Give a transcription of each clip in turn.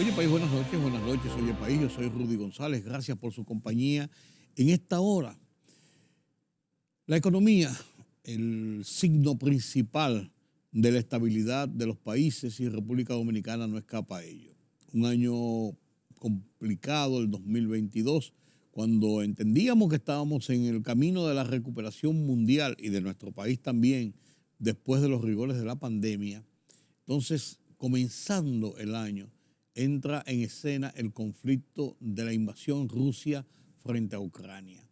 Oye País, buenas noches, Oye País, yo soy Rudy González, gracias por su compañía en esta hora. La economía, el signo principal de la estabilidad de los países, y República Dominicana no escapa a ello. Un año complicado, el 2022, cuando entendíamos que estábamos en el camino de la recuperación mundial y de nuestro país también, después de los rigores de la pandemia. Entonces, comenzando el año, entra en escena el conflicto de la invasión Rusia frente a Ucrania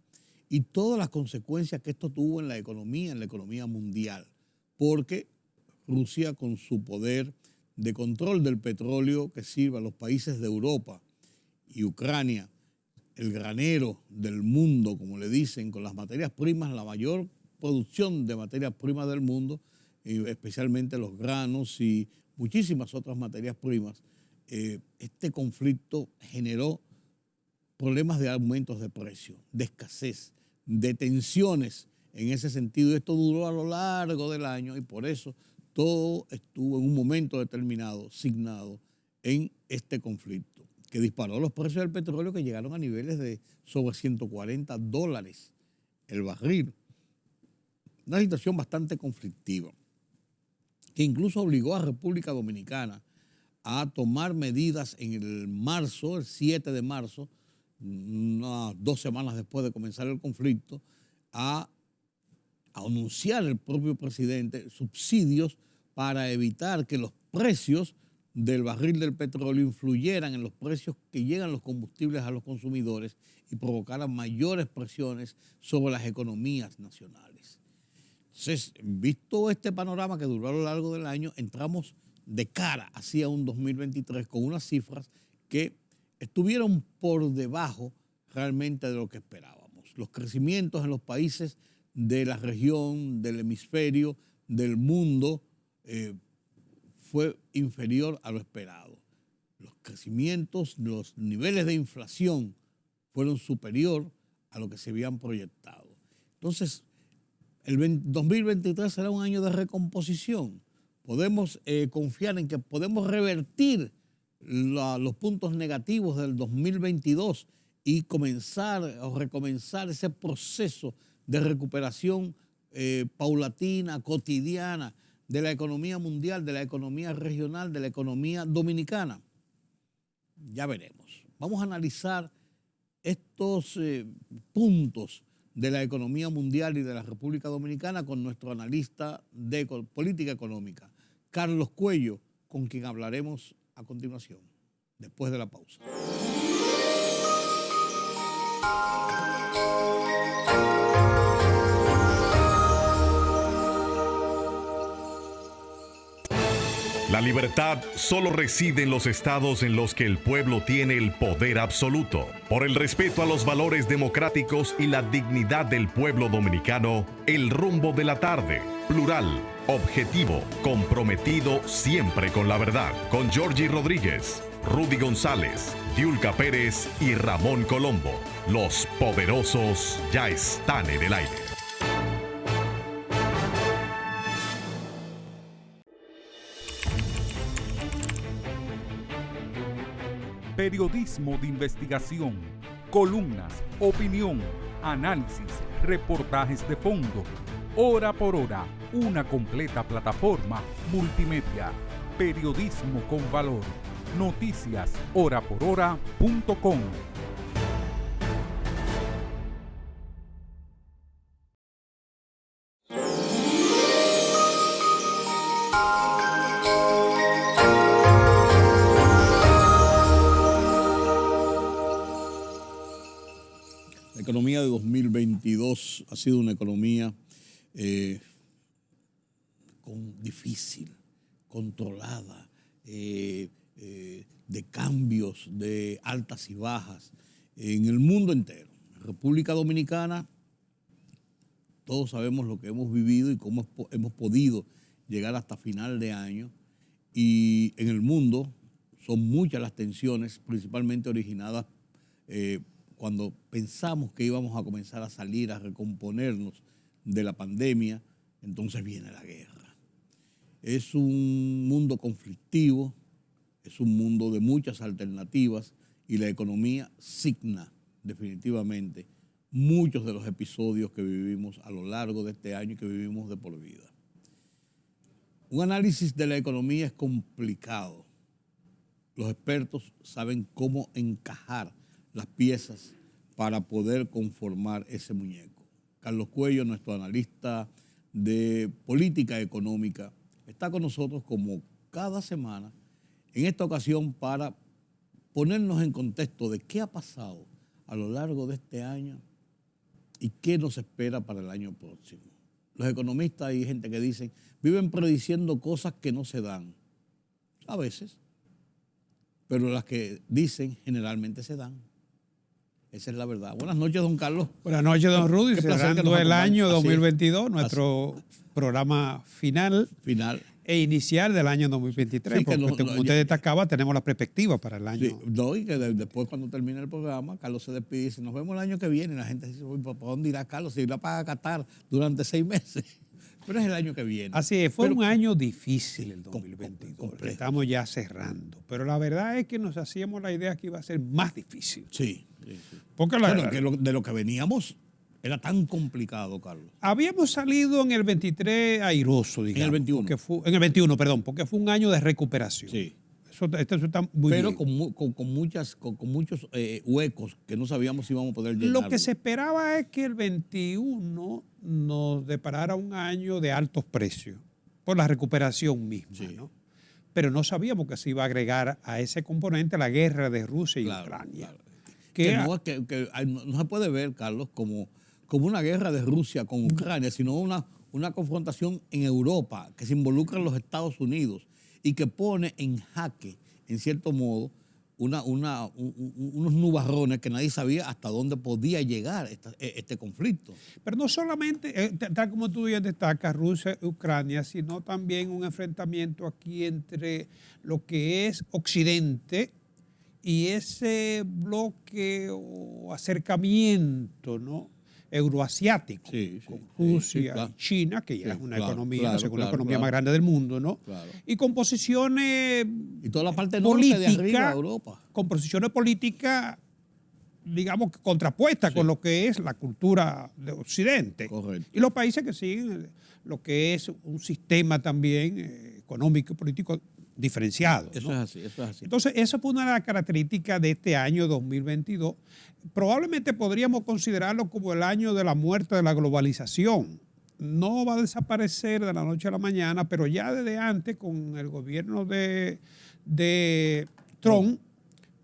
y todas las consecuencias que esto tuvo en la economía mundial, porque Rusia, con su poder de control del petróleo que sirve a los países de Europa, y Ucrania, el granero del mundo, como le dicen, con las materias primas, la mayor producción de materias primas del mundo, especialmente los granos y muchísimas otras materias primas. Este conflicto generó problemas de aumentos de precio, de escasez, de tensiones en ese sentido. Esto duró a lo largo del año y por eso todo estuvo en un momento determinado signado en este conflicto, que disparó los precios del petróleo, que llegaron a niveles de sobre $140 el barril. Una situación bastante conflictiva, que incluso obligó a República Dominicana a tomar medidas en el 7 de marzo, unas 2 semanas después de comenzar el conflicto, a anunciar el propio presidente subsidios para evitar que los precios del barril del petróleo influyeran en los precios que llegan los combustibles a los consumidores y provocaran mayores presiones sobre las economías nacionales. Entonces, visto este panorama que duró a lo largo del año, entramos de cara hacia un 2023 con unas cifras que estuvieron por debajo realmente de lo que esperábamos. Los crecimientos en los países de la región, del hemisferio, del mundo, fue inferior a lo esperado. Los crecimientos, los niveles de inflación fueron superior a lo que se habían proyectado. Entonces, el 2023 será un año de recomposición. Podemos confiar en que podemos revertir los puntos negativos del 2022 y comenzar o recomenzar ese proceso de recuperación paulatina, cotidiana, de la economía mundial, de la economía regional, de la economía dominicana. Ya veremos. Vamos a analizar estos puntos de la economía mundial y de la República Dominicana con nuestro analista de política económica, Carlos Cuello, con quien hablaremos a continuación, después de la pausa. La libertad solo reside en los estados en los que el pueblo tiene el poder absoluto. Por el respeto a los valores democráticos y la dignidad del pueblo dominicano, El Rumbo de la Tarde, plural, objetivo, comprometido siempre con la verdad. Con Georgie Rodríguez, Rudy González, Diulca Pérez y Ramón Colombo. Los poderosos ya están en el aire. Periodismo de investigación, columnas, opinión, análisis, reportajes de fondo. Hora por hora, una completa plataforma multimedia. Periodismo con valor. Noticias horaporhora.com. La economía de 2022 ha sido una economía difícil, controlada, de cambios, de altas y bajas en el mundo entero. En República Dominicana, todos sabemos lo que hemos vivido y cómo hemos podido llegar hasta final de año. Y en el mundo son muchas las tensiones, principalmente originadas cuando pensamos que íbamos a comenzar a salir, a recomponernos de la pandemia, entonces viene la guerra. Es un mundo conflictivo, es un mundo de muchas alternativas y la economía signa definitivamente muchos de los episodios que vivimos a lo largo de este año y que vivimos de por vida. Un análisis de la economía es complicado. Los expertos saben cómo encajar las piezas para poder conformar ese muñeco. Carlos Cuello, nuestro analista de política económica, está con nosotros como cada semana, en esta ocasión para ponernos en contexto de qué ha pasado a lo largo de este año y qué nos espera para el año próximo. Los economistas y gente que dicen, viven prediciendo cosas que no se dan, a veces, pero las que dicen generalmente se dan. Esa es la verdad. Buenas noches, don Carlos. Buenas noches, don Rudy. Cerrando el año 2022, nuestro programa final e inicial del año 2023. Sí, porque como usted destacaba, tenemos la perspectiva para el año. Sí, no, y que después cuando termine el programa, Carlos se despide y dice, nos vemos el año que viene. Y la gente dice, ¿para dónde irá Carlos? Se irá para Qatar durante 6 meses. Pero es el año que viene. Así es, fue un año difícil el 2022. Estamos ya cerrando. Pero la verdad es que nos hacíamos la idea que iba a ser más difícil. Sí. Porque de lo que veníamos era tan complicado, Carlos. Habíamos salido en el 23 airoso, digamos. En el 21. En el 21, perdón, porque fue un año de recuperación. Sí. Eso está muy Pero bien. con muchos huecos que no sabíamos si íbamos a poder llenar. Lo que se esperaba es que el 21 nos deparara un año de altos precios por la recuperación misma, sí, ¿no? Pero no sabíamos que se iba a agregar a ese componente la guerra de Rusia y Ucrania. Claro. Que no se puede ver, Carlos, como una guerra de Rusia con Ucrania, sino una confrontación en Europa que se involucra en los Estados Unidos y que pone en jaque, en cierto modo, unos nubarrones que nadie sabía hasta dónde podía llegar este conflicto. Pero no solamente, tal como tú bien destacas, Rusia y Ucrania, sino también un enfrentamiento aquí entre lo que es Occidente y ese bloque o acercamiento, ¿no?, euroasiático, con Rusia y China, que ya es una economía, la segunda economía más grande del mundo, ¿no? Claro. Y con posiciones y toda la parte norte de arriba de Europa. Con posiciones políticas, digamos, contrapuestas con lo que es la cultura de Occidente. Correcto. Y los países que siguen lo que es un sistema también económico y político diferenciado, ¿no? Eso es así. Entonces, esa fue una de las características de este año 2022. Probablemente podríamos considerarlo como el año de la muerte de la globalización. No va a desaparecer de la noche a la mañana, pero ya desde antes, con el gobierno de Trump,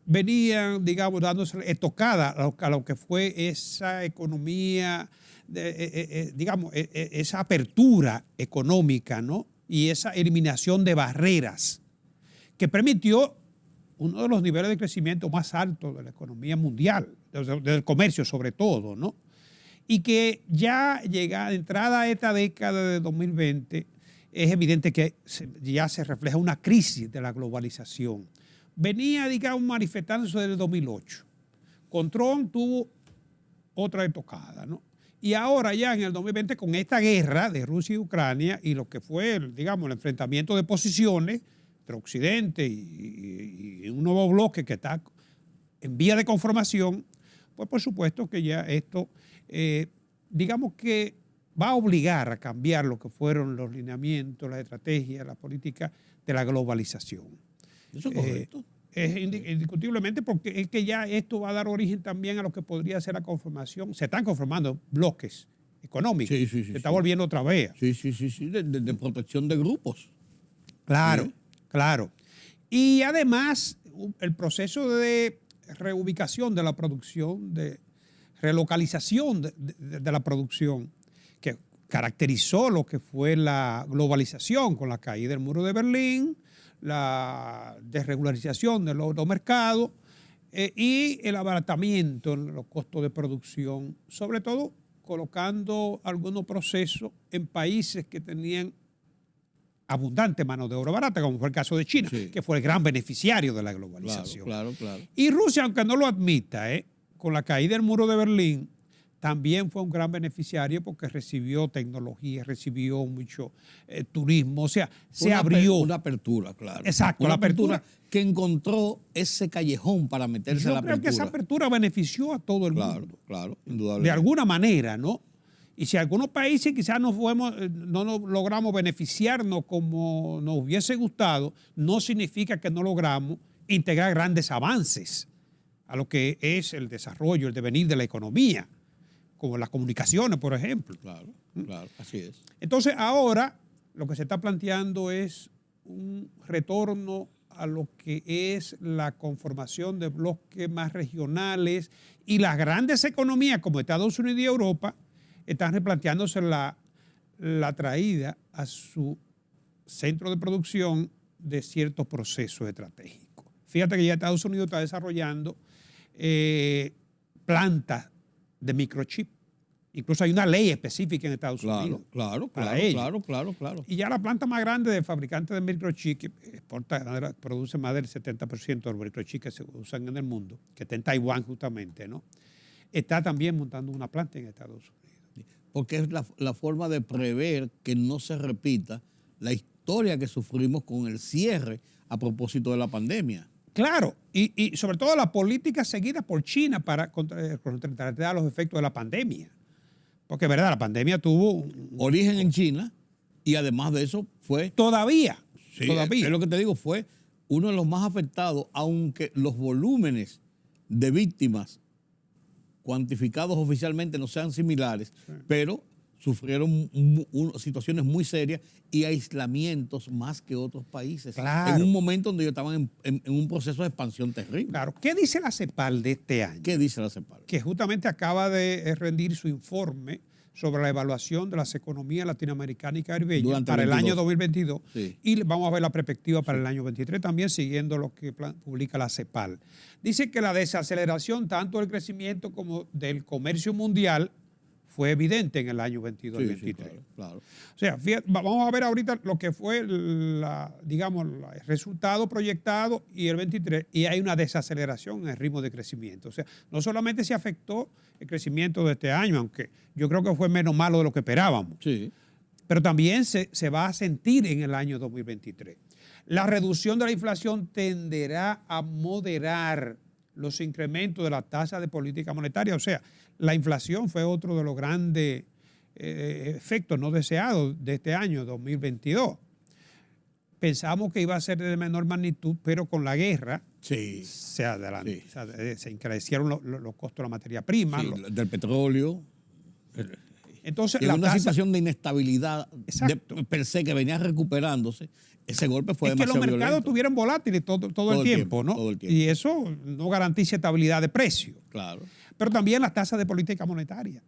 venían, digamos, dándose estocada a lo que fue esa economía, digamos, esa apertura económica, ¿no? Y esa eliminación de barreras que permitió uno de los niveles de crecimiento más altos de la economía mundial, del comercio sobre todo, ¿no? Y que ya entrada a esta década de 2020, es evidente que ya se refleja una crisis de la globalización. Venía, digamos, manifestándose desde el 2008. Con Trump tuvo otra estocada, ¿no? Y ahora ya en el 2020, con esta guerra de Rusia y Ucrania y lo que fue, digamos, el enfrentamiento de posiciones entre Occidente y un nuevo bloque que está en vía de conformación, pues por supuesto que ya esto, digamos que va a obligar a cambiar lo que fueron los lineamientos, la estrategia, la política de la globalización. Eso es correcto. Es indiscutiblemente, porque es que ya esto va a dar origen también a lo que podría ser la conformación. Se están conformando bloques económicos. Sí, se está volviendo otra vez. Sí, de protección de grupos. Claro, ¿sí? Claro. Y además, el proceso de reubicación de la producción, de relocalización de la producción, que caracterizó lo que fue la globalización con la caída del muro de Berlín, la desregularización de los mercados y el abaratamiento en los costos de producción, sobre todo colocando algunos procesos en países que tenían abundante mano de obra barata, como fue el caso de China, que fue el gran beneficiario de la globalización. Claro. Y Rusia, aunque no lo admita, con la caída del muro de Berlín, también fue un gran beneficiario porque recibió tecnología, recibió mucho turismo, o sea, se abrió. Una apertura, claro. Exacto, una la apertura que encontró ese callejón para meterse a la apertura. Yo creo que esa apertura benefició a todo el mundo. Claro, indudablemente. De alguna manera, ¿no? Y si algunos países quizás no nos logramos beneficiarnos como nos hubiese gustado, no significa que no logramos integrar grandes avances a lo que es el desarrollo, el devenir de la economía, como las comunicaciones, por ejemplo. Claro, así es. Entonces, ahora lo que se está planteando es un retorno a lo que es la conformación de bloques más regionales, y las grandes economías como Estados Unidos y Europa están replanteándose la traída a su centro de producción de ciertos procesos estratégicos. Fíjate que ya Estados Unidos está desarrollando plantas de microchip. Incluso hay una ley específica en Estados Unidos. Claro. Y ya la planta más grande de fabricantes de microchip, que produce más del 70% de los microchips que se usan en el mundo, que está en Taiwán justamente, ¿no? Está también montando una planta en Estados Unidos. Porque es la forma de prever que no se repita la historia que sufrimos con el cierre a propósito de la pandemia. Claro, y sobre todo la política seguida por China para contrarrestar los efectos de la pandemia. Porque, verdad, la pandemia tuvo origen en China, y además de eso fue... Todavía. Es lo que te digo, fue uno de los más afectados, aunque los volúmenes de víctimas cuantificados oficialmente no sean similares, pero sufrieron situaciones muy serias y aislamientos más que otros países. Claro. En un momento donde ellos estaban en un proceso de expansión terrible. Claro. ¿Qué dice la CEPAL de este año? ¿Qué dice la CEPAL? Que justamente acaba de rendir su informe sobre la evaluación de las economías latinoamericanas y caribeñas para el año 2022. Sí. Y vamos a ver la perspectiva para el año 23 también, siguiendo lo que publica la CEPAL. Dice que la desaceleración tanto del crecimiento como del comercio mundial fue evidente en el año 22 y 23. Claro. O sea, fíjate, vamos a ver ahorita lo que fue el resultado proyectado y el 23, y hay una desaceleración en el ritmo de crecimiento. O sea, no solamente se afectó el crecimiento de este año, aunque yo creo que fue menos malo de lo que esperábamos, Sí. pero también se va a sentir en el año 2023. La reducción de la inflación tenderá a moderar los incrementos de la tasa de política monetaria. O sea, la inflación fue otro de los grandes efectos no deseados de este año 2022. Pensamos que iba a ser de menor magnitud, pero con la guerra se adelantó. Sí. O sea, se encarecieron los costos de la materia prima. Del petróleo. Entonces, en una situación de inestabilidad per se que venía recuperándose, ese golpe fue demasiado violento. Es que los mercados estuvieron volátiles todo el tiempo, ¿no? Todo el tiempo. Y eso no garantiza estabilidad de precio. Claro. Pero también las tasas de política monetaria,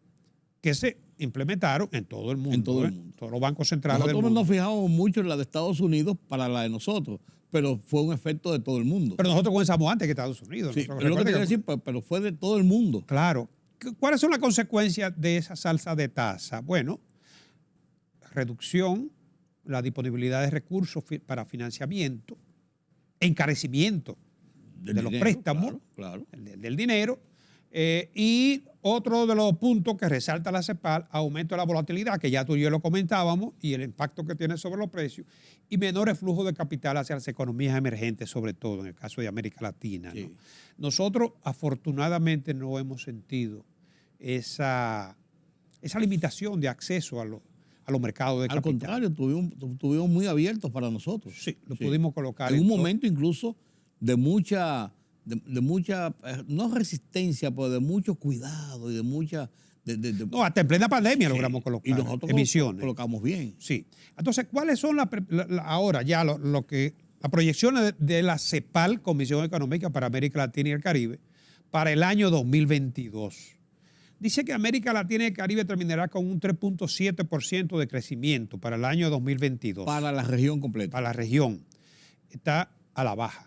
que se implementaron en todo el mundo. En todo el mundo. Todos los bancos centrales del Nosotros mundo. nos fijamos mucho en la de Estados Unidos para la de nosotros, pero fue un efecto de todo el mundo. Pero nosotros comenzamos antes que Estados Unidos. Sí, pero lo que te quiero decir, pero fue de todo el mundo. Claro. ¿Cuáles son las consecuencias de esa salsa de tasa? Bueno, reducción, la disponibilidad de recursos para financiamiento, encarecimiento de los préstamos, claro. Del dinero, y otro de los puntos que resalta la CEPAL, aumento de la volatilidad, que ya tú y yo lo comentábamos, y el impacto que tiene sobre los precios, y menores flujos de capital hacia las economías emergentes, sobre todo en el caso de América Latina. Sí. ¿No? Nosotros, afortunadamente, no hemos sentido esa limitación de acceso a los mercados de capital. Al contrario, estuvimos muy abiertos para nosotros. Sí, lo pudimos colocar. En un momento incluso de mucha, no resistencia, pero de mucho cuidado y de mucha... No, hasta en plena pandemia logramos colocar y nosotros emisiones. Colocamos bien. Sí. Entonces, ¿cuáles son ahora ya las proyecciones de la CEPAL, Comisión Económica para América Latina y el Caribe, para el año 2022? Dice que América Latina y el Caribe terminará con un 3.7% de crecimiento para el año 2022. Para la región completa. Para la región. Está a la baja.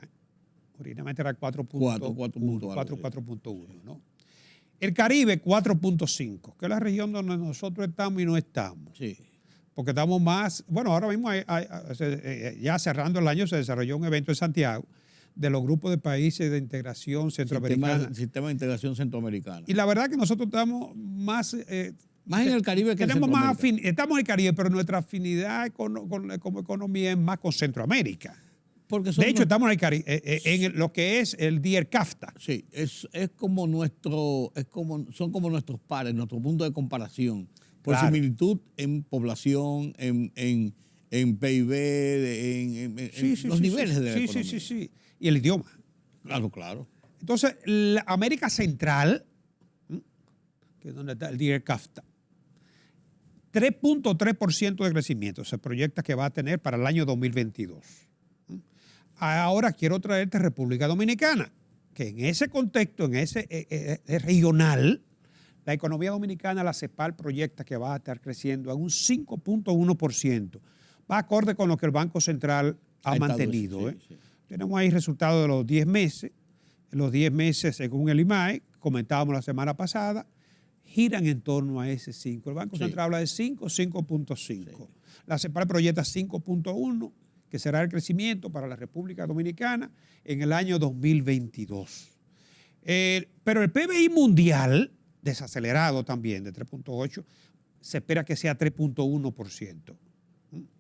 Originalmente era 4.1, ¿no? El Caribe, 4.5, que es la región donde nosotros estamos y no estamos. Sí. Porque estamos más... Bueno, ahora mismo, ya cerrando el año, se desarrolló un evento en Santiago de los grupos de países de integración centroamericana. Sistema de integración centroamericana. Y la verdad que nosotros estamos más... más en el Caribe que en tenemos más Centroamérica. estamos en el Caribe, pero nuestra afinidad como economía es más con Centroamérica. Porque De hecho, estamos en el Caribe, en lo que es el DIERCAFTA. Sí, es como son como nuestros pares, nuestro punto de comparación. Por Claro. similitud en población, en PIB, en los niveles de la economía. Sí. Y el idioma. Claro, claro. Entonces, la América Central, que es donde está el DIERCAFTA, 3.3% de crecimiento se proyecta que va a tener para el año 2022. Ahora quiero traerte República Dominicana, que en ese contexto, en ese regional, la economía dominicana, la CEPAL proyecta que va a estar creciendo a un 5.1%. Va acorde con lo que el Banco Central ha mantenido. Sí. Tenemos ahí resultados de los 10 meses. Los 10 meses, según el IMAE, comentábamos la semana pasada, giran en torno a ese 5. El Banco Central habla de 5, 5.5. Sí. La CEPAL proyecta 5.1, que será el crecimiento para la República Dominicana en el año 2022. Pero el PBI mundial, desacelerado también, de 3.8, se espera que sea 3.1%.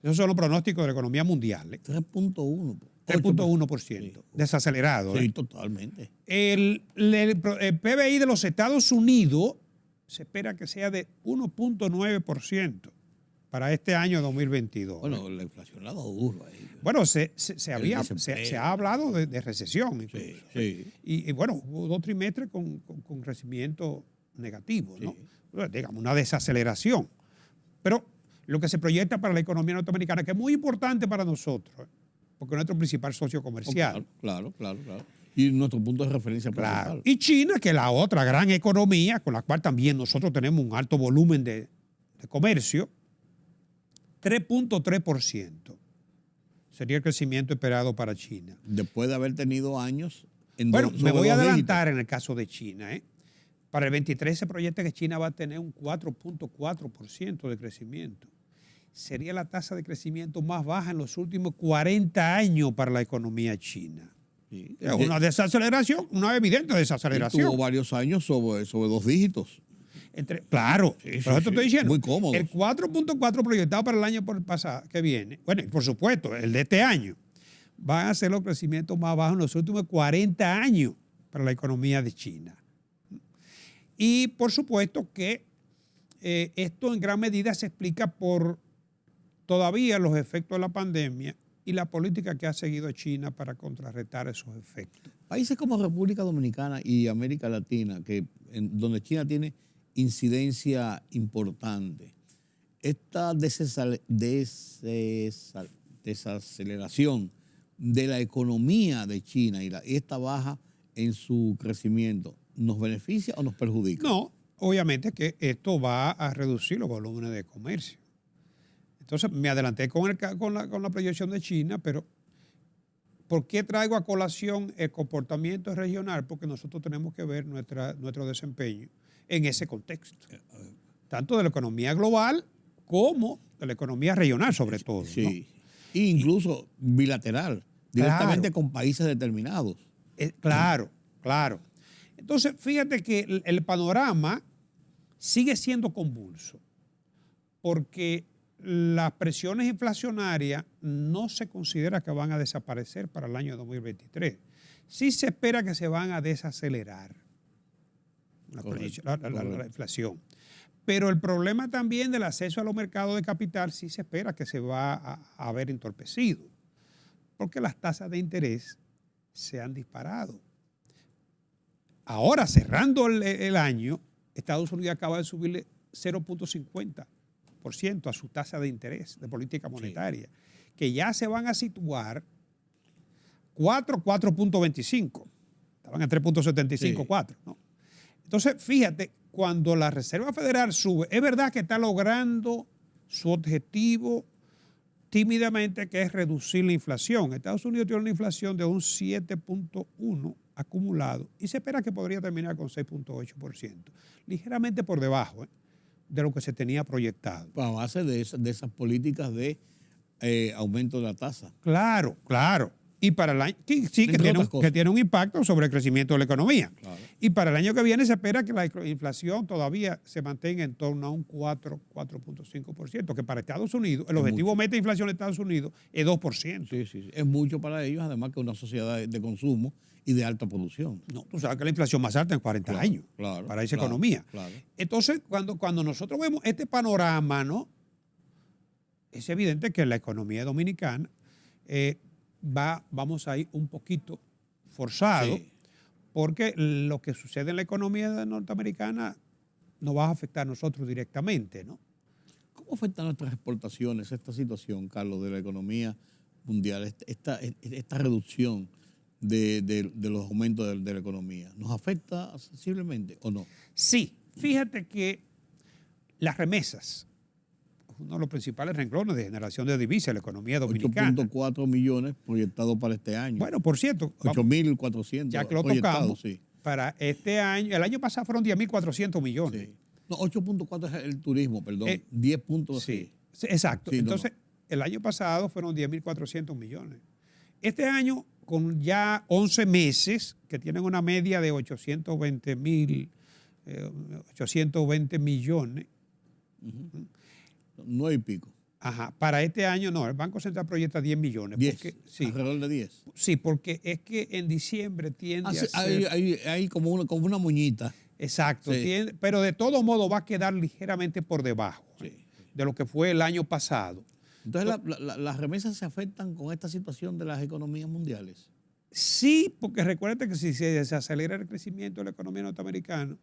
Esos son los pronósticos de la economía mundial. 3.1. 3.1%, desacelerado. Sí, totalmente. El PBI de los Estados Unidos se espera que sea de 1.9% para este año 2022. Bueno, la inflación la ha dado duro ahí. Bueno, se ha hablado de recesión incluso. Sí. Y bueno, hubo 2 trimestres con crecimiento negativo, ¿no? Digamos, una desaceleración. Pero lo que se proyecta para la economía norteamericana, que es muy importante para nosotros, porque es nuestro principal socio comercial. Claro. Y nuestro punto de referencia Claro. principal. Y China, que es la otra gran economía, con la cual también nosotros tenemos un alto volumen de comercio, 3.3% sería el crecimiento esperado para China. Después de haber tenido años en Bueno, me voy a dos adelantar en el caso de China. Para el 23 se proyecta que China va a tener un 4.4% de crecimiento. Sería la tasa de crecimiento más baja en los últimos 40 años para la economía china. Sí. Es una desaceleración, una evidente desaceleración. Tuvo varios años sobre 2 dígitos. Claro, Sí, pero esto estoy diciendo. muy cómodo. El 4.4 proyectado para el año pasado que viene, bueno, y por supuesto, el de este año, van a ser los crecimientos más bajos en los últimos 40 años para la economía de China. Y por supuesto que esto en gran medida se explica por todavía los efectos de la pandemia y la política que ha seguido China para contrarrestar esos efectos. Países como República Dominicana y América Latina, donde China tiene incidencia importante, esta desaceleración de la economía de China y esta baja en su crecimiento, ¿nos beneficia o nos perjudica? No, obviamente que esto va a reducir los volúmenes de comercio. Entonces me adelanté con la proyección de China, pero ¿por qué traigo a colación el comportamiento regional? Porque nosotros tenemos que ver nuestro desempeño en ese contexto, tanto de la economía global como de la economía regional sobre todo. Sí, ¿no? e incluso bilateral, directamente con países determinados. Claro. Entonces, fíjate que el panorama sigue siendo convulso, porque las presiones inflacionarias no se considera que van a desaparecer para el año 2023. Sí se espera que se van a desacelerar la inflación. Pero el problema también del acceso a los mercados de capital sí se espera que se va a ver entorpecido, porque las tasas de interés se han disparado. Ahora, cerrando el año, Estados Unidos acaba de subirle 0.50% a su tasa de interés de política monetaria, que ya se van a situar 4.25. Estaban en 3.75, 4. ¿no? Entonces, fíjate, cuando la Reserva Federal sube, es verdad que está logrando su objetivo tímidamente, que es reducir la inflación. Estados Unidos tiene una inflación de un 7.1 acumulado y se espera que podría terminar con 6.8%, ligeramente por debajo de lo que se tenía proyectado. A base de esas políticas de aumento de la tasa. Claro. Y para el año, sí, que tiene un impacto sobre el crecimiento de la economía. Claro. Y para el año que viene se espera que la inflación todavía se mantenga en torno a un 4.5%, que para Estados Unidos, el objetivo meta de inflación de Estados Unidos es 2%. Sí. Es mucho para ellos, además que es una sociedad de consumo y de alta producción. No, tú sabes que la inflación más alta en 40 años para esa economía. Claro. Entonces, cuando nosotros vemos este panorama, ¿no? Es evidente que la economía dominicana vamos a ir un poquito forzado, porque lo que sucede en la economía norteamericana nos va a afectar a nosotros directamente, ¿no? ¿Cómo afecta a nuestras exportaciones esta situación, Carlos, de la economía mundial, esta reducción de los aumentos de la economía? ¿Nos afecta sensiblemente o no? Sí, fíjate que las remesas, uno de los principales renglones de generación de divisas en la economía dominicana. 8.4 millones proyectados para este año. Bueno, por cierto, 8.400 ya que lo tocamos, para este año, el año pasado fueron 10.400 millones. Sí. No, 8.4 es el turismo, perdón. 10 puntos. Sí, exacto. Entonces, el año pasado fueron 10.400 millones. Este año, con ya 11 meses, que tienen una media de 820 millones. 9 y pico. Ajá, para este año no, el Banco Central proyecta 10 millones. 10, porque, sí, alrededor de 10. Sí, porque es que en diciembre tiende a ser... Hay como una moñita. Exacto, pero de todo modo va a quedar ligeramente por debajo de lo que fue el año pasado. Entonces, ¿las remesas se afectan con esta situación de las economías mundiales? Sí, porque recuerda que si se acelera el crecimiento de la economía norteamericana,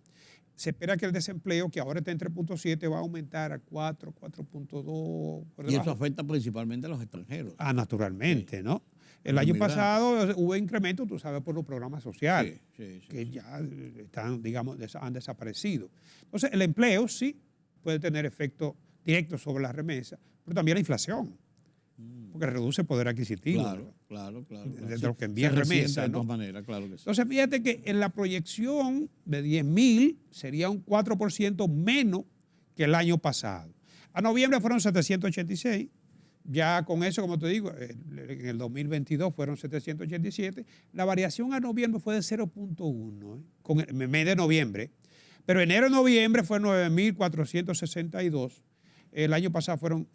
se espera que el desempleo, que ahora está en 3.7, va a aumentar a 4, 4.2. Y eso afecta principalmente a los extranjeros. Naturalmente, ¿no? El año pasado hubo incremento, tú sabes, por los programas sociales, que ya están, digamos, han desaparecido. Entonces, el empleo sí puede tener efecto directo sobre la remesa, pero también la inflación, porque reduce el poder adquisitivo. Claro. De lo que envía remesa, de ¿no? todas maneras, claro que sí. Entonces, fíjate que en la proyección de 10.000 sería un 4% menos que el año pasado. A noviembre fueron 786. Ya con eso, como te digo, en el 2022 fueron 787. La variación a noviembre fue de 0.1, con el mes de noviembre. Pero enero-noviembre fue 9.462. El año pasado fueron,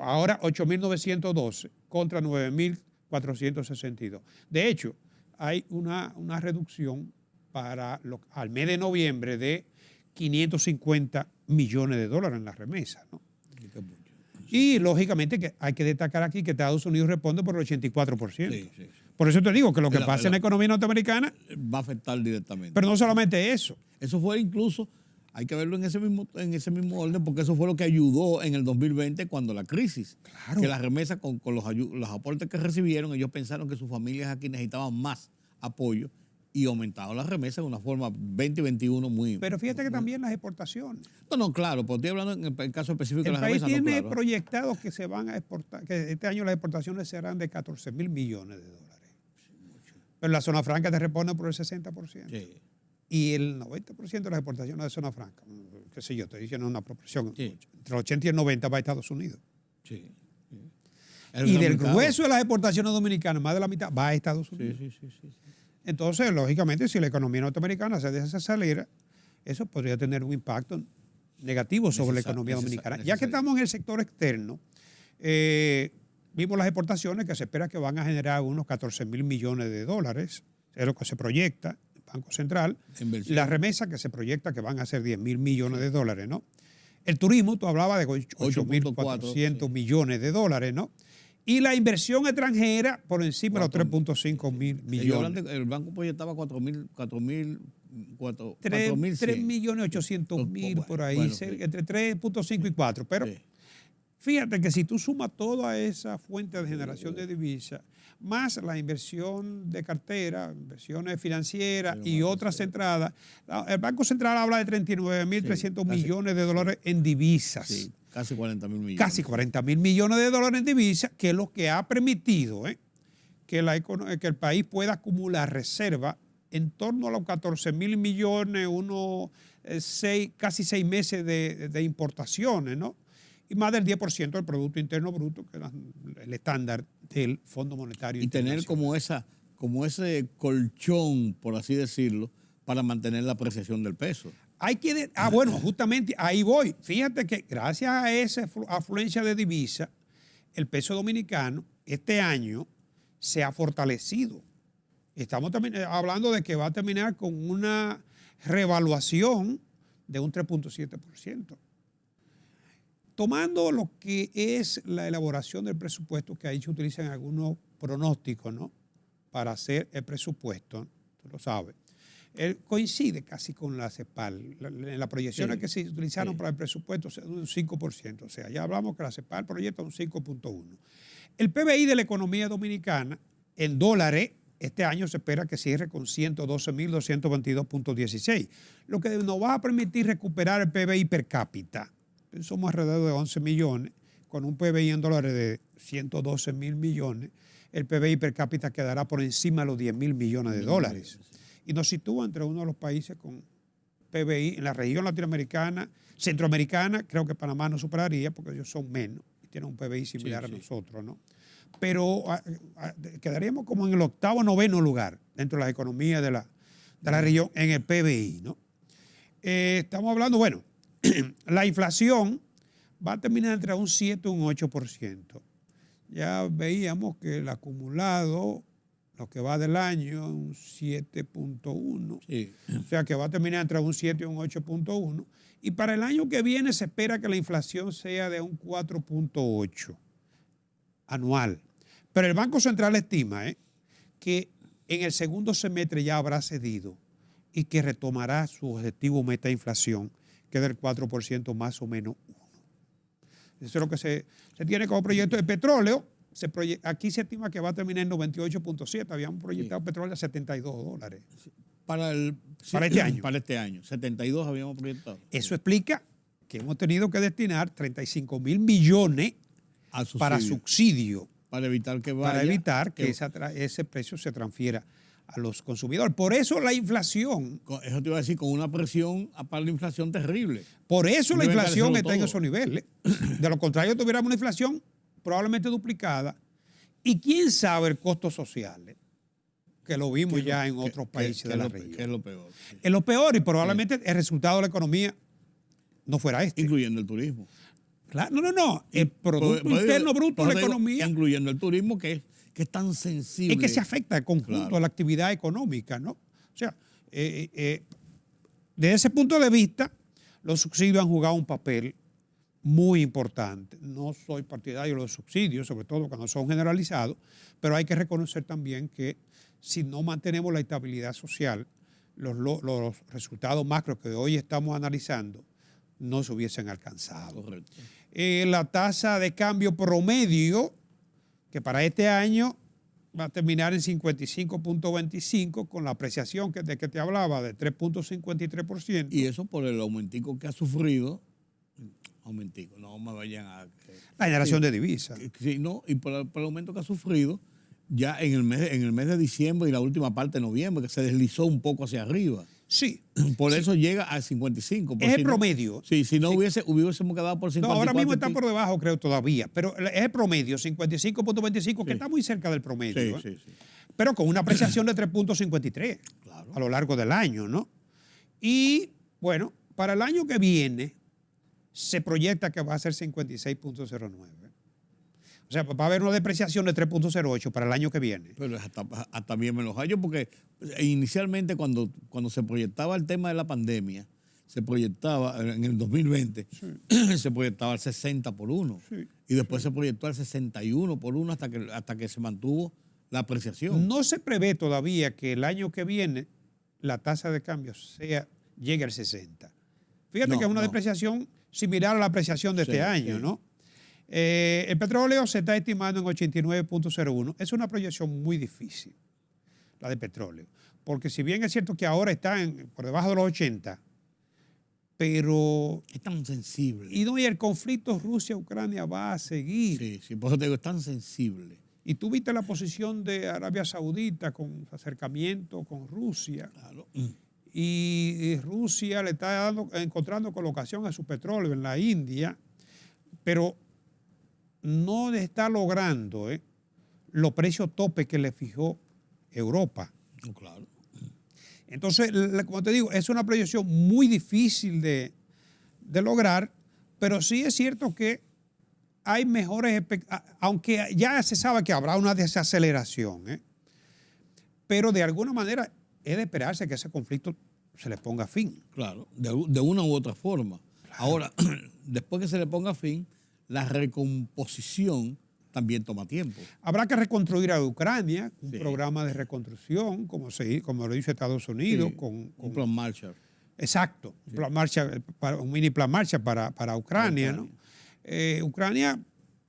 ahora 8.912 contra 9.462. De hecho, hay una reducción al mes de noviembre de 550 millones de dólares en las remesas, ¿no? Y lógicamente que hay que destacar aquí que Estados Unidos responde por el 84%. Sí. Por eso te digo que lo que pasa en la economía norteamericana va a afectar directamente. Pero no solamente eso. Eso fue incluso, hay que verlo en ese mismo orden, porque eso fue lo que ayudó en el 2020 cuando la crisis. Claro. Que las remesas con los aportes que recibieron, ellos pensaron que sus familias aquí necesitaban más apoyo y aumentaron las remesas de una forma 2021 muy... Pero fíjate que también las exportaciones. No, claro, porque estoy hablando en el caso específico de las remesas. El país tiene proyectado que se van a exportar, que este año las exportaciones serán de 14.000 millones de dólares. Pero la zona franca te responde por el 60%. Sí. Y el 90% de las exportaciones de zona franca, qué sé yo, estoy diciendo una proporción, entre el 80 y el 90 va a Estados Unidos. Sí. Y del grueso de las exportaciones dominicanas, más de la mitad va a Estados Unidos. Sí. Entonces, lógicamente, si la economía norteamericana se desacelera, eso podría tener un impacto negativo sobre la economía dominicana. Ya que estamos en el sector externo, vimos las exportaciones que se espera que van a generar unos 14.000 millones de dólares, es lo que se proyecta el Banco Central. Las remesas que se proyecta que van a ser 10.000 millones de dólares, ¿no? El turismo, tú hablabas de 8.400 millones de dólares, ¿no? Y la inversión extranjera por encima de los 3.5 mil millones. El banco proyectaba 3.800.000 por ahí, entre 3.5 y 4. Pero fíjate que si tú sumas toda esa fuente de generación de divisas, más la inversión de cartera, inversiones financieras y otras entradas, el Banco Central habla de 39.300 millones de dólares en divisas. Sí, casi 40.000 millones. Casi 40.000 millones de dólares en divisas, que es lo que ha permitido que el país pueda acumular reservas en torno a los 14.000 millones, casi 6 meses de importaciones, ¿no? y más del 10% del Producto Interno Bruto, que es el estándar del Fondo Monetario Y tener Internacional. como ese colchón, por así decirlo, para mantener la apreciación del peso. Bueno, justamente ahí voy. Fíjate que gracias a esa afluencia de divisas, el peso dominicano este año se ha fortalecido. Estamos también hablando de que va a terminar con una revaluación de un 3.7%. Tomando lo que es la elaboración del presupuesto, que ahí se utilizan algunos pronósticos, ¿no?, para hacer el presupuesto, tú lo sabes, él coincide casi con la CEPAL. En las proyecciones que se utilizaron para el presupuesto, un 5%. O sea, ya hablamos que la CEPAL proyecta un 5.1%. El PBI de la economía dominicana, en dólares, este año se espera que cierre con 112.222.16, lo que nos va a permitir recuperar el PBI per cápita. Somos alrededor de 11 millones, con un PBI en dólares de 112 mil millones. El PBI per cápita quedará por encima de los 10 mil millones de dólares. Y nos sitúa entre uno de los países con PBI en la región latinoamericana, centroamericana. Creo que Panamá no superaría porque ellos son menos y tienen un PBI similar a nosotros, ¿no? Pero quedaríamos como en el 8º o 9º lugar dentro de las economías de la región en el PBI, ¿no? Estamos hablando, bueno, la inflación va a terminar entre un 7 y un 8%. Ya veíamos que el acumulado, lo que va del año, un 7.1. Sí. O sea que va a terminar entre un 7 y un 8.1. Y para el año que viene se espera que la inflación sea de un 4.8 anual. Pero el Banco Central estima que en el segundo semestre ya habrá cedido y que retomará su objetivo meta de inflación, que es del 4% más o menos 1. Eso es lo que se tiene como proyecto de petróleo. Aquí se estima que va a terminar en 98.7. Habíamos proyectado petróleo a $72. Para este año. Para este año. 72 habíamos proyectado. Eso explica que hemos tenido que destinar 35 mil millones para subsidio. Para evitar que ese precio se transfiera a los consumidores. Por eso la inflación. Eso te iba a decir, con una presión para la inflación terrible. Por eso la inflación está en esos niveles. De lo contrario, tuviéramos una inflación probablemente duplicada. Y quién sabe el costo social, que lo vimos ya en otros países de la región. Que es lo peor. Sí. Es lo peor y probablemente el resultado de la economía no fuera este. Incluyendo el turismo. Claro, no. El Producto Interno Bruto de la economía. Incluyendo el turismo, que es tan sensible. Es que se afecta el conjunto de la actividad económica, ¿no? O sea, desde ese punto de vista, los subsidios han jugado un papel muy importante. No soy partidario de los subsidios, sobre todo cuando son generalizados, pero hay que reconocer también que si no mantenemos la estabilidad social, los resultados macros que hoy estamos analizando no se hubiesen alcanzado. Correcto. La tasa de cambio promedio, que para este año va a terminar en 55.25 con la apreciación de que te hablaba de 3.53%. Y eso por el aumentico que ha sufrido. No me vayan a... La generación de divisas. Sí, no, y por el aumento que ha sufrido ya en el mes de diciembre y la última parte de noviembre, que se deslizó un poco hacia arriba. Sí. Por eso llega al 55. Es el promedio. Sí, si no hubiésemos quedado por 54. No, ahora mismo está por debajo, creo, todavía. Pero es el promedio, 55.25, que está muy cerca del promedio. Sí. Pero con una apreciación de 3.53 a lo largo del año, ¿no? Y, bueno, para el año que viene se proyecta que va a ser 56.09. O sea, va a haber una depreciación de 3.08 para el año que viene. Pero hasta bien menos hallo, porque inicialmente cuando se proyectaba el tema de la pandemia, se proyectaba en el 2020, se proyectaba al 60 por 1. Sí. Y después se proyectó al 61 por 1 hasta que se mantuvo la apreciación. No se prevé todavía que el año que viene la tasa de cambio llegue al 60. Fíjate que es una depreciación similar a la apreciación de este año, ¿no? El petróleo se está estimando en 89.01. Es una proyección muy difícil, la de petróleo. Porque si bien es cierto que ahora está por debajo de los 80, pero... Es tan sensible. Y el conflicto Rusia-Ucrania va a seguir. Sí, por eso te digo, es tan sensible. Y tú viste la posición de Arabia Saudita con su acercamiento con Rusia. Claro. Y Rusia le está encontrando colocación a su petróleo en la India. pero no está logrando los precios tope que le fijó Europa. No, claro. Entonces, como te digo, es una proyección muy difícil de lograr, pero sí es cierto que hay mejores, aunque ya se sabe que habrá una desaceleración, pero de alguna manera es de esperarse que ese conflicto se le ponga fin. Claro, de una u otra forma. Claro. Ahora, después que se le ponga fin, la recomposición también toma tiempo. Habrá que reconstruir a Ucrania, un programa de reconstrucción, como lo dice Estados Unidos. Un plan Marshall. Exacto, un mini plan Marshall para Ucrania, ¿no? Ucrania,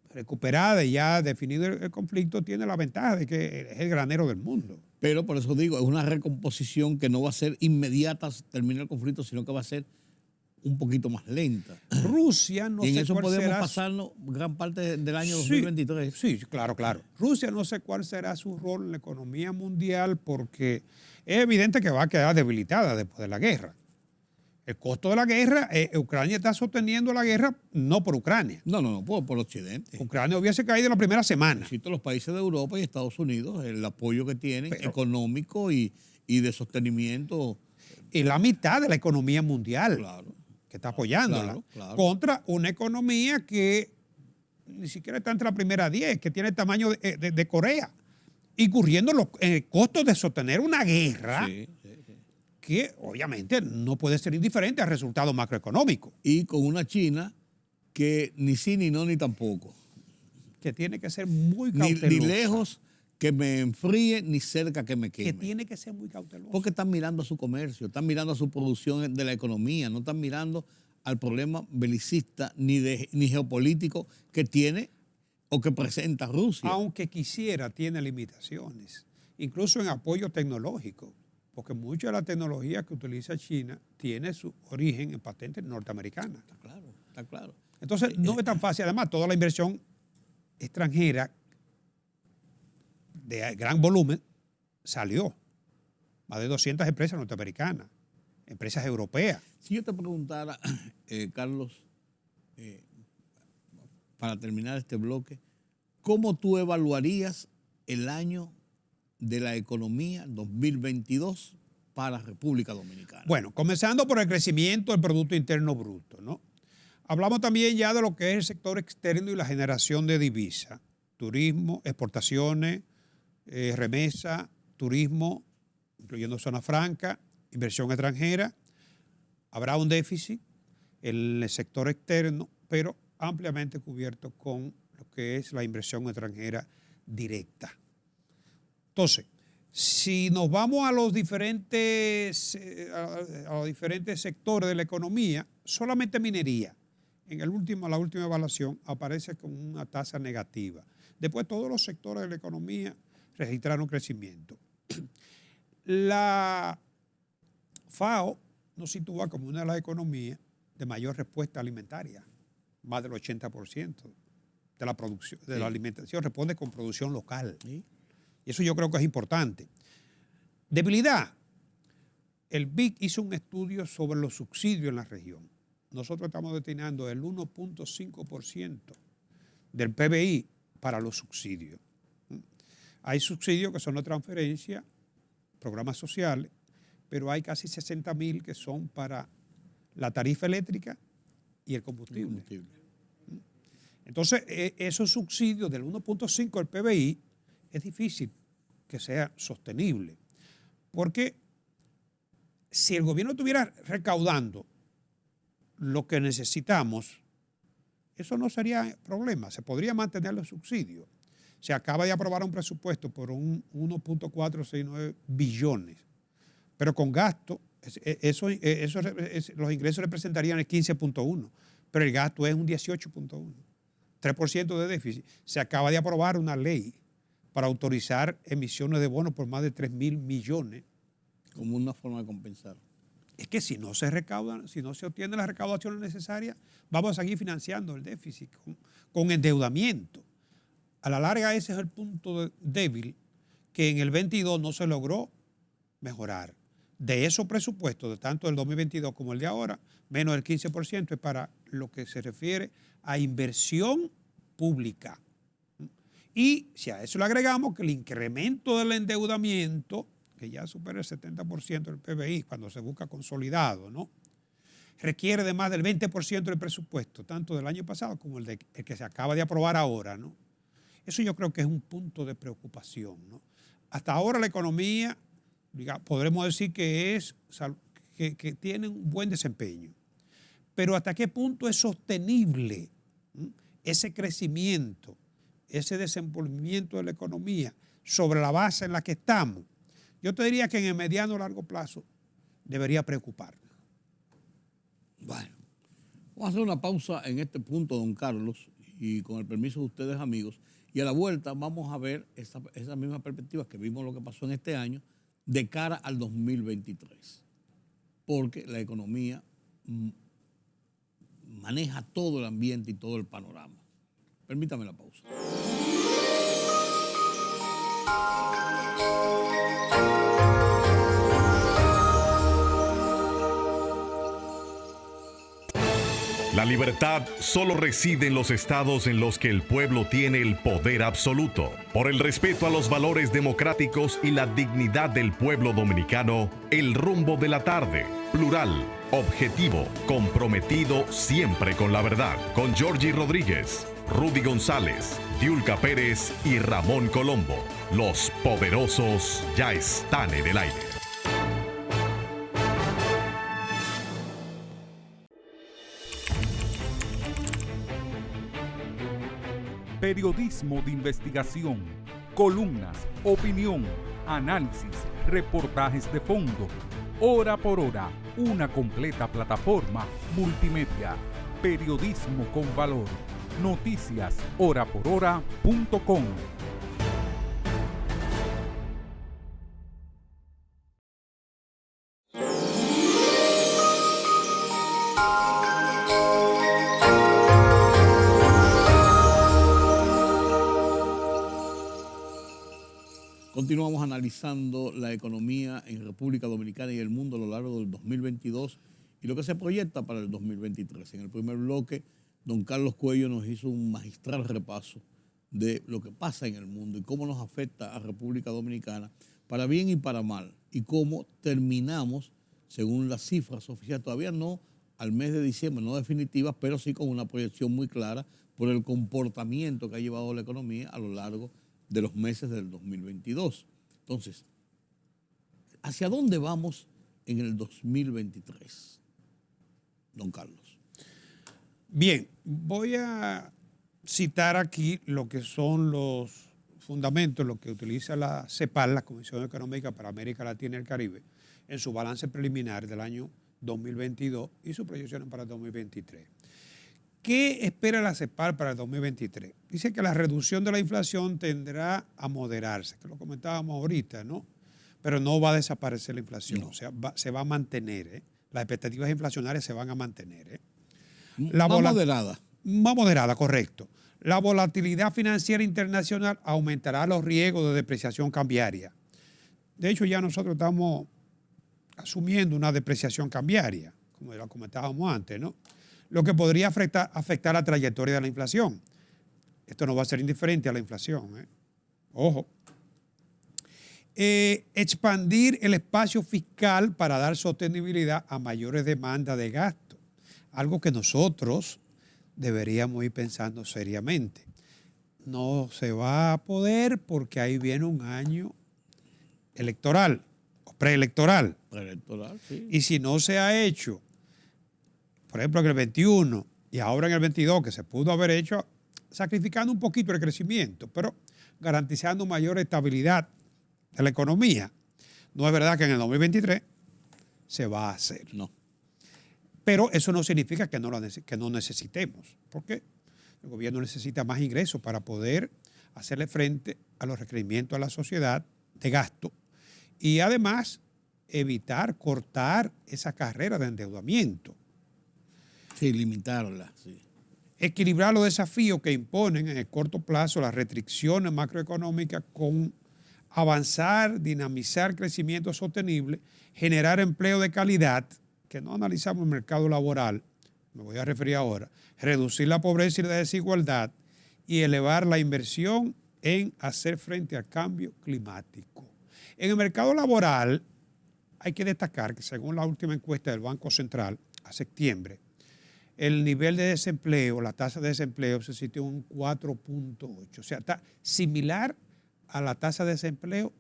recuperada y ya definido el conflicto, tiene la ventaja de que es el granero del mundo. Pero por eso digo, es una recomposición que no va a ser inmediata, termina el conflicto, sino que va a ser un poquito más lenta. Rusia no sé cuál será. Y en eso podemos pasarnos gran parte del año 2023. Sí, claro. Rusia no sé cuál será su rol en la economía mundial porque es evidente que va a quedar debilitada después de la guerra. El costo de la guerra, Ucrania está sosteniendo la guerra no por Ucrania. No, por Occidente. Ucrania hubiese caído en la primera semana. Los países de Europa y Estados Unidos, el apoyo que tienen económico y de sostenimiento. Y la mitad de la economía mundial. Claro. Que está apoyándola, contra una economía que ni siquiera está entre la primera 10, que tiene el tamaño de Corea, incurriendo en el costo de sostener una guerra que obviamente no puede ser indiferente al resultado macroeconómico. Y con una China que ni sí, ni no, ni tampoco. Que tiene que ser muy cautelosa. Ni lejos que me enfríe, ni cerca que me queme. Que tiene que ser muy cauteloso. Porque están mirando a su comercio, están mirando a su producción de la economía, no están mirando al problema belicista ni geopolítico que tiene o que presenta Rusia. Aunque quisiera, tiene limitaciones, incluso en apoyo tecnológico, porque mucha de la tecnología que utiliza China tiene su origen en patentes norteamericanas. Está claro. Entonces, no es tan fácil. Además, toda la inversión extranjera de gran volumen salió. Más de 200 empresas norteamericanas, empresas europeas. Si yo te preguntara, Carlos, para terminar este bloque, ¿cómo tú evaluarías el año de la economía 2022 para República Dominicana? Bueno, comenzando por el crecimiento del Producto Interno Bruto, ¿no? Hablamos también ya de lo que es el sector externo y la generación de divisas, turismo, exportaciones, remesa, turismo, incluyendo zona franca, inversión extranjera. Habrá un déficit en el sector externo, pero ampliamente cubierto con lo que es la inversión extranjera directa. Entonces, si nos vamos a los diferentes sectores de la economía, solamente minería, en la última evaluación aparece con una tasa negativa. Después todos los sectores de la economía registraron crecimiento. La FAO nos sitúa como una de las economías de mayor respuesta alimentaria. Más del 80% de la producción, de la alimentación responde con producción local. ¿Sí? Y eso yo creo que es importante. Debilidad. El BIC hizo un estudio sobre los subsidios en la región. Nosotros estamos destinando el 1.5% del PBI para los subsidios. Hay subsidios que son de transferencia, programas sociales, pero hay casi 60.000 que son para la tarifa eléctrica y el combustible. Entonces, esos subsidios del 1.5 del PBI es difícil que sea sostenible, porque si el gobierno estuviera recaudando lo que necesitamos, eso no sería problema, se podría mantener los subsidios. Se acaba de aprobar un presupuesto por un 1.469 billones, pero con gasto, los ingresos representarían el 15.1, pero el gasto es un 18.1, 3% de déficit. Se acaba de aprobar una ley para autorizar emisiones de bonos por más de 3.000 millones. Como una forma de compensar. Es que si no se recaudan, si no se obtienen las recaudaciones necesarias, vamos a seguir financiando el déficit con endeudamiento. A la larga ese es el punto débil que en el 22 no se logró mejorar. de esos presupuestos, de tanto del 2022 como el de ahora, menos del 15% es para lo que se refiere a inversión pública. Y si a eso le agregamos que el incremento del endeudamiento, que ya supera el 70% del PBI cuando se busca consolidado, ¿no?, requiere de más del 20% del presupuesto, tanto del año pasado como el que se acaba de aprobar ahora, ¿no? Eso yo creo que es un punto de preocupación, ¿no? Hasta ahora la economía, podremos decir que tiene un buen desempeño, pero ¿hasta qué punto es sostenible ese crecimiento, ese desenvolvimiento de la economía sobre la base en la que estamos? Yo te diría que en el mediano o largo plazo debería preocuparnos. Bueno, vamos a hacer una pausa en este punto, don Carlos, y con el permiso de ustedes, amigos, y a la vuelta vamos a ver esa misma perspectiva que vimos lo que pasó en este año de cara al 2023, porque la economía maneja todo el ambiente y todo el panorama. Permítame la pausa. La libertad solo reside en los estados en los que el pueblo tiene el poder absoluto. Por el respeto a los valores democráticos y la dignidad del pueblo dominicano, El Rumbo de la Tarde, plural, objetivo, comprometido siempre con la verdad. Con Georgie Rodríguez, Rudy González, Diulca Pérez y Ramón Colombo. Los poderosos ya están en el aire. Periodismo de investigación, columnas, opinión, análisis, reportajes de fondo, hora por hora, una completa plataforma multimedia. Periodismo con valor. Noticias horaporhora.com. Continuamos analizando la economía en República Dominicana y el mundo a lo largo del 2022 y lo que se proyecta para el 2023. En el primer bloque, don Carlos Cuello nos hizo un magistral repaso de lo que pasa en el mundo y cómo nos afecta a República Dominicana para bien y para mal, y cómo terminamos, según las cifras oficiales, todavía no al mes de diciembre, no definitivas, pero sí con una proyección muy clara por el comportamiento que ha llevado la economía a lo largo de los meses del 2022. Entonces, ¿hacia dónde vamos en el 2023, don Carlos? Bien, voy a citar aquí lo que son los fundamentos, lo que utiliza la CEPAL, la Comisión Económica para América Latina y el Caribe, en su balance preliminar del año 2022 y sus proyecciones para el 2023. ¿Qué espera la CEPAL para el 2023? Dice que la reducción de la inflación tendrá a moderarse, que lo comentábamos ahorita, ¿no? Pero no va a desaparecer la inflación, o sea, se va a mantener, ¿eh? Las expectativas inflacionarias se van a mantener, ¿eh? Más moderada. Más moderada, correcto. La volatilidad financiera internacional aumentará los riesgos de depreciación cambiaria. De hecho, ya nosotros estamos asumiendo una depreciación cambiaria, como lo comentábamos antes, ¿no? Lo que podría afectar la trayectoria de la inflación. Esto no va a ser indiferente a la inflación, ¿eh? Ojo. Expandir el espacio fiscal para dar sostenibilidad a mayores demandas de gasto. Algo que nosotros deberíamos ir pensando seriamente. No se va a poder porque ahí viene un año electoral o preelectoral. Preelectoral, sí. Y si no se ha hecho, por ejemplo, en el 21 y ahora en el 22, que se pudo haber hecho sacrificando un poquito el crecimiento, pero garantizando mayor estabilidad de la economía. No es verdad que en el 2023 se va a hacer. No. Pero eso no significa que no necesitemos, porque el gobierno necesita más ingresos para poder hacerle frente a los requerimientos a la sociedad de gasto y además evitar, cortar esa carrera de endeudamiento. Sí, limitarla, sí. Equilibrar los desafíos que imponen en el corto plazo las restricciones macroeconómicas con avanzar, dinamizar crecimiento sostenible, generar empleo de calidad, que no analizamos el mercado laboral, me voy a referir ahora, reducir la pobreza y la desigualdad y elevar la inversión en hacer frente al cambio climático. En el mercado laboral hay que destacar que según la última encuesta del Banco Central a septiembre, el nivel de desempleo, la tasa de desempleo se sitúa en un 4.8, o sea, está similar a la tasa de desempleo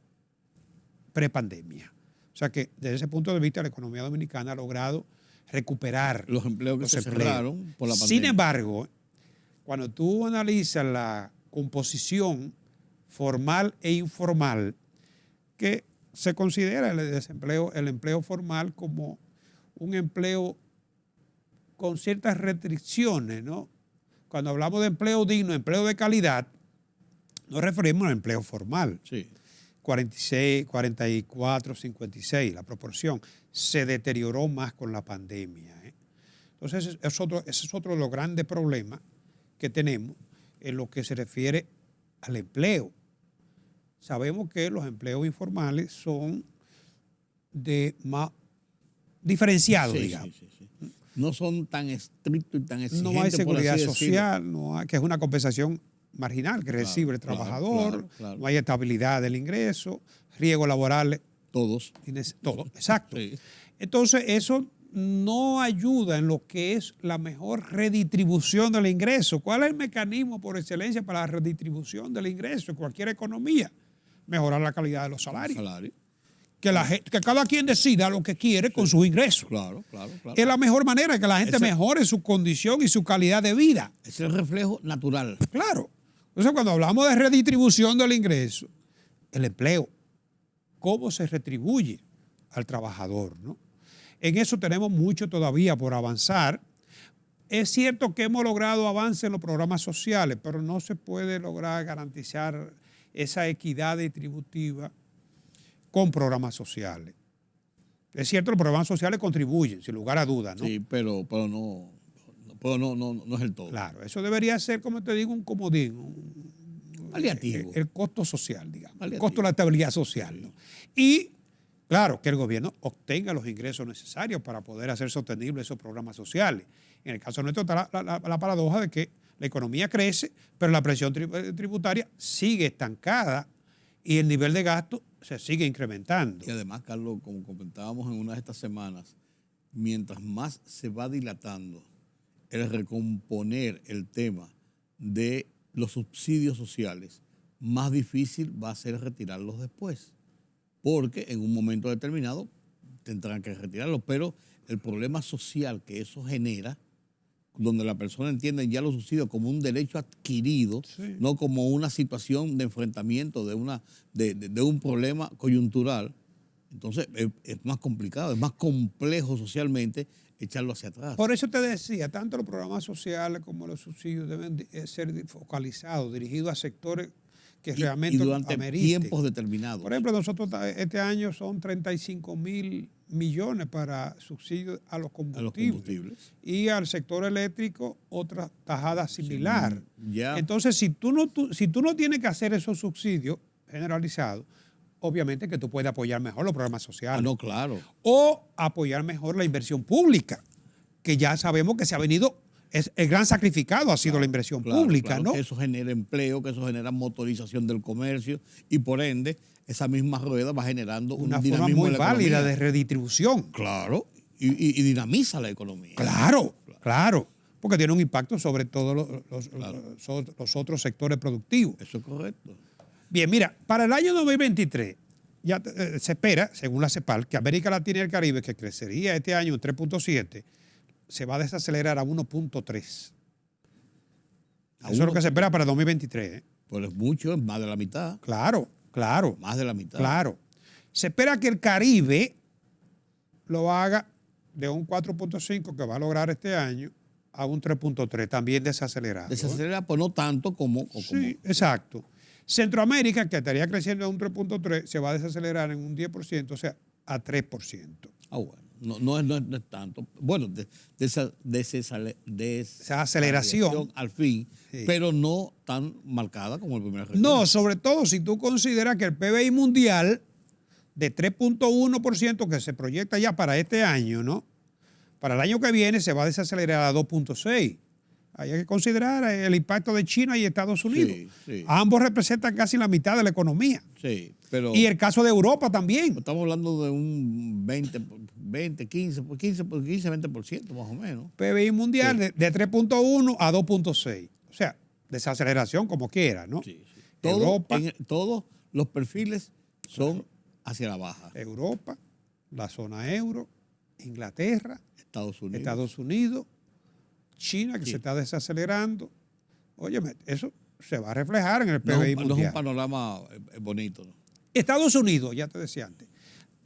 prepandemia. O sea que desde ese punto de vista la economía dominicana ha logrado recuperar los empleos que se cerraron por la pandemia. Sin embargo, cuando tú analizas la composición formal e informal, que se considera el empleo formal como un empleo con ciertas restricciones, ¿no? Cuando hablamos de empleo digno, empleo de calidad, nos referimos al empleo formal. Sí. 46, 44, 56, la proporción se deterioró más con la pandemia. Entonces, ese es otro de los grandes problemas que tenemos en lo que se refiere al empleo. Sabemos que los empleos informales son de más diferenciados, digamos. Sí. No son tan estrictos y tan exigentes. No hay seguridad por así social, no hay, que es una compensación marginal que recibe el trabajador, claro. No hay estabilidad del ingreso, riesgos laborales. Todos. Todo, exacto. Sí. Entonces, eso no ayuda en lo que es la mejor redistribución del ingreso. ¿Cuál es el mecanismo por excelencia para la redistribución del ingreso en cualquier economía? Mejorar la calidad de los salarios. Que cada quien decida lo que quiere con sus ingresos. Claro. Es la mejor manera que la gente mejore su condición y su calidad de vida. Es el reflejo natural. Claro. Entonces, cuando hablamos de redistribución del ingreso, el empleo, ¿cómo se retribuye al trabajador, ¿no? En eso tenemos mucho todavía por avanzar. Es cierto que hemos logrado avance en los programas sociales, pero no se puede lograr garantizar esa equidad distributiva con programas sociales. Es cierto, los programas sociales contribuyen, sin lugar a dudas, ¿no? Sí, pero no es el todo. Claro, eso debería ser, como te digo, un comodín, paliativo. El costo social, digamos, paliativo. El costo de la estabilidad social, ¿no? Y, claro, que el gobierno obtenga los ingresos necesarios para poder hacer sostenibles esos programas sociales. En el caso nuestro está la paradoja de que la economía crece, pero la presión tributaria sigue estancada y el nivel de gasto se sigue incrementando. Y además, Carlos, como comentábamos en una de estas semanas, mientras más se va dilatando el recomponer el tema de los subsidios sociales, más difícil va a ser retirarlos después, porque en un momento determinado tendrán que retirarlos, pero el problema social que eso genera, donde la persona entiende ya los subsidios como un derecho adquirido, Sí. no como una situación de enfrentamiento de un problema coyuntural, entonces es más complicado, es más complejo socialmente echarlo hacia atrás. Por eso te decía, tanto los programas sociales como los subsidios deben ser focalizados, dirigidos a sectores que realmente y durante ameriten. tiempos determinados. Por ejemplo, nosotros este año son 35.000 millones para subsidios a los combustibles. Y al sector eléctrico otra tajada similar. Sí, ya. Entonces, si tú no tienes que hacer esos subsidios generalizados, obviamente que tú puedes apoyar mejor los programas sociales. No, claro. O apoyar mejor la inversión pública, que ya sabemos que se ha venido, el gran sacrificado ha sido la inversión pública, ¿no? Que eso genera empleo, que eso genera motorización del comercio y por ende esa misma rueda va generando Una un forma dinamismo muy en la válida economía. de redistribución. Claro, y dinamiza la economía. Claro, porque tiene un impacto sobre todos los otros sectores productivos. Eso es correcto. Bien, mira, para el año 2023 ya se espera, según la CEPAL, que América Latina y el Caribe, que crecería este año en 3.7, se va a desacelerar a 1.3. Eso es lo que se espera para el 2023. Pues es mucho, es más de la mitad. Claro. Más de la mitad. Claro. Se espera que el Caribe lo haga de un 4.5 que va a lograr este año a un 3.3, también desacelerado. Desacelera, pues no tanto como... Sí, exacto. Centroamérica, que estaría creciendo a un 3.3, se va a desacelerar en un 10%, o sea, a 3%. Ah, bueno. No es tanto. Bueno, Esa aceleración al fin, sí, pero no tan marcada como el primer recorte. No, sobre todo si tú consideras que el PBI mundial de 3.1% que se proyecta ya para este año, ¿no? Para el año que viene se va a desacelerar a 2.6. Hay que considerar el impacto de China y Estados Unidos. Sí, sí. Ambos representan casi la mitad de la economía. Sí, pero Y el caso de Europa también. estamos hablando de un 15-20% más o menos. PBI mundial Sí. de 3.1 a 2.6. O sea, desaceleración como quiera, ¿no? Sí, sí. Todos los perfiles son hacia la baja. Europa, la zona euro, Inglaterra, Estados Unidos. China, que Sí. se está desacelerando. Óyeme, eso se va a reflejar en el No, PBI no es mundial. un panorama bonito, ¿no? Estados Unidos, ya te decía antes,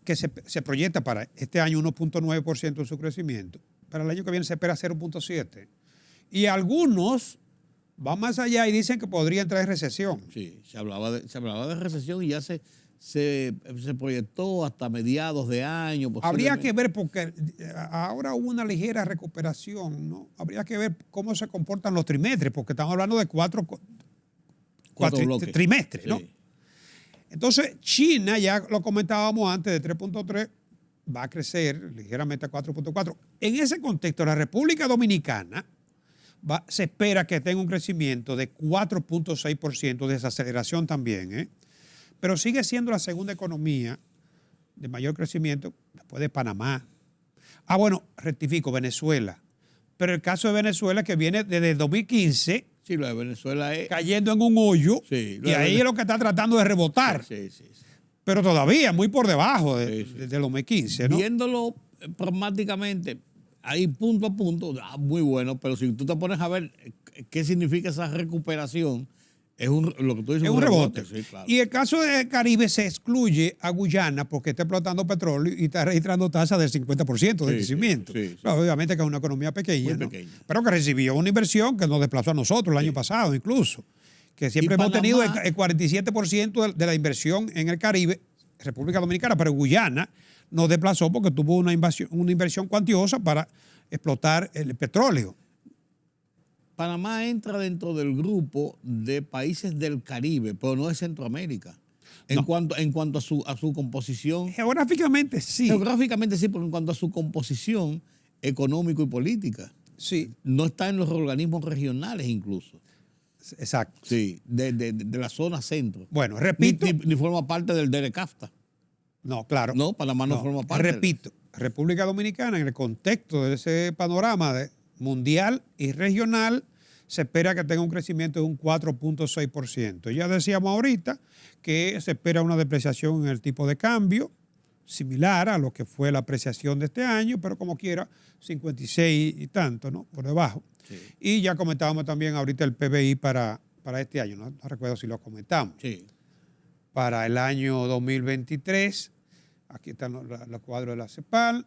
que se proyecta para este año 1.9% de su crecimiento. Para el año que viene se espera 0.7%. Y algunos van más allá y dicen que podría entrar en recesión. Sí, se hablaba de recesión y ya se proyectó hasta mediados de año. Habría que posiblemente. ver, porque ahora hubo una ligera recuperación, ¿no? Habría que ver cómo se comportan los trimestres, porque estamos hablando de cuatro bloques. trimestres, ¿no? Sí. Entonces, China, ya lo comentábamos antes, de 3.3, va a crecer ligeramente a 4.4. En ese contexto, la República Dominicana se espera que tenga un crecimiento de 4.6%, de desaceleración también, ¿eh? Pero sigue siendo la segunda economía de mayor crecimiento después de Panamá. Ah, bueno, rectifico, Venezuela. Pero el caso de Venezuela, que viene desde 2015 Sí, lo de Venezuela es... cayendo en un hoyo, Sí, y ahí es lo que está tratando de rebotar. Sí. Pero todavía muy por debajo de Sí. del 2015, ¿no? Viéndolo pragmáticamente, ahí punto a punto, muy bueno, pero si tú te pones a ver qué significa esa recuperación, lo que tú dices Es un rebote. Sí, claro. Y el caso de Caribe se excluye a Guyana porque está explotando petróleo y está registrando tasas del 50% de Sí, crecimiento. sí. Claro, obviamente que es una economía pequeña, Muy ¿no? pequeña. Pero que recibió una inversión que nos desplazó a nosotros el año pasado incluso. Que siempre Y hemos tenido Panamá- el 47% de la inversión en el Caribe, República Dominicana, pero Guyana nos desplazó porque tuvo una inversión cuantiosa para explotar el petróleo. Panamá entra dentro del grupo de países del Caribe, pero no de Centroamérica. En cuanto a su composición, Geográficamente sí. geográficamente sí, pero en cuanto a su composición económico y política. Sí, No está en los organismos regionales incluso. exacto. Sí, de la zona centro. Bueno, repito. Ni forma parte del DERECAFTA. No, claro. No, Panamá no forma parte. Repito, República Dominicana, en el contexto de ese panorama mundial y regional, se espera que tenga un crecimiento de un 4.6%. Ya decíamos ahorita que se espera una depreciación en el tipo de cambio, similar a lo que fue la apreciación de este año, pero como quiera, 56 y tanto, ¿no? Por debajo. Sí. Y ya comentábamos también ahorita el PBI para este año, no recuerdo si lo comentamos. Sí. Para el año 2023, aquí están los cuadros de la CEPAL.